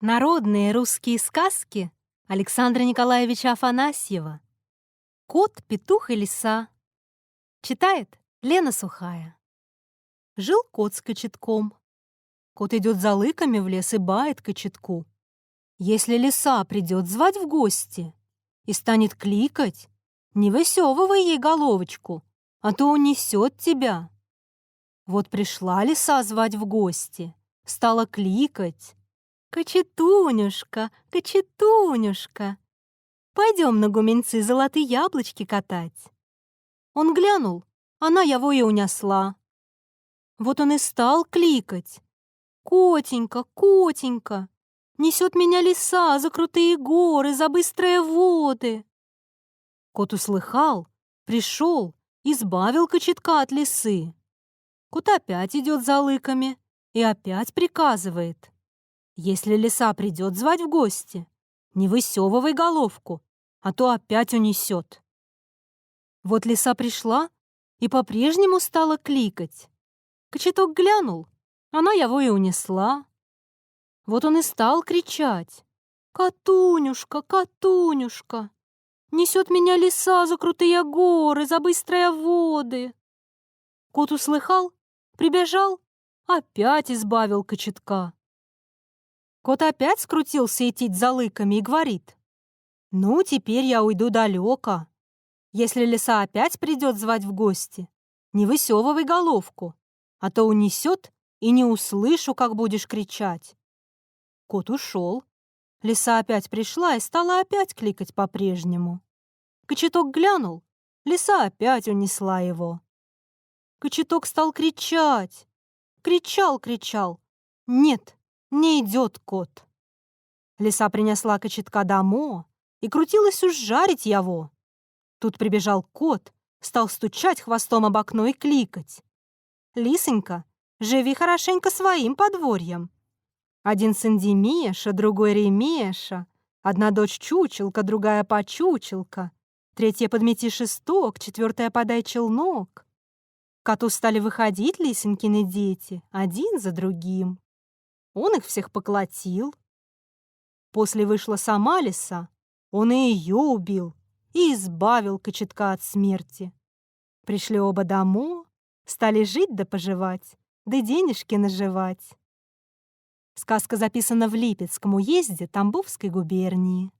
Народные русские сказки Александра Николаевича Афанасьева. Кот, петух и лиса. Читает Лена Сухая. Жил кот с кочетком. Кот идет за лыками в лес и бает кочетку: если лиса придет звать в гости и станет кликать, не высевывай ей головочку, а то унесет тебя. Вот пришла лиса звать в гости, стала кликать: «Кочетунюшка, кочетунюшка, пойдем на гуменцы золотые яблочки катать». Он глянул, она его и унесла. Вот он и стал кликать: «Котенька, котенька, несет меня лиса за крутые горы, за быстрые воды». Кот услыхал, пришел, избавил кочетка от лисы. Кот опять идет за лыками и опять приказывает: если лиса придет звать в гости, не высевывай головку, а то опять унесет. Вот лиса пришла и по-прежнему стала кликать. Кочеток глянул, она его и унесла. Вот он и стал кричать: «Котунюшка, котунюшка, несет меня лиса за крутые горы, за быстрые воды». Кот услыхал, прибежал, опять избавил кочетка. Кот опять скрутился идти за лыками и говорит: «Ну, теперь я уйду далеко. Если лиса опять придет звать в гости, не высевывай головку, а то унесет, и не услышу, как будешь кричать». Кот ушел. Лиса опять пришла и стала опять кликать по-прежнему. Кочеток глянул, лиса опять унесла его. Кочеток стал кричать. Кричал. Нет, не идет кот. Лиса принесла кочетка домой и крутилась уж жарить его. Тут прибежал кот, стал стучать хвостом об окно и кликать: «Лисонька, живи хорошенько своим подворьем. Один сын Демеша, другой Ремеша, одна дочь чучелка, другая почучелка, третья подмети шесток, четвертая подай челнок». К коту стали выходить лисонькины дети, один за другим. Он их всех поколотил. После вышла сама лиса, он и ее убил и избавил кочетка от смерти. Пришли оба домой, стали жить да поживать, да денежки наживать. Сказка записана в Липецком уезде Тамбовской губернии.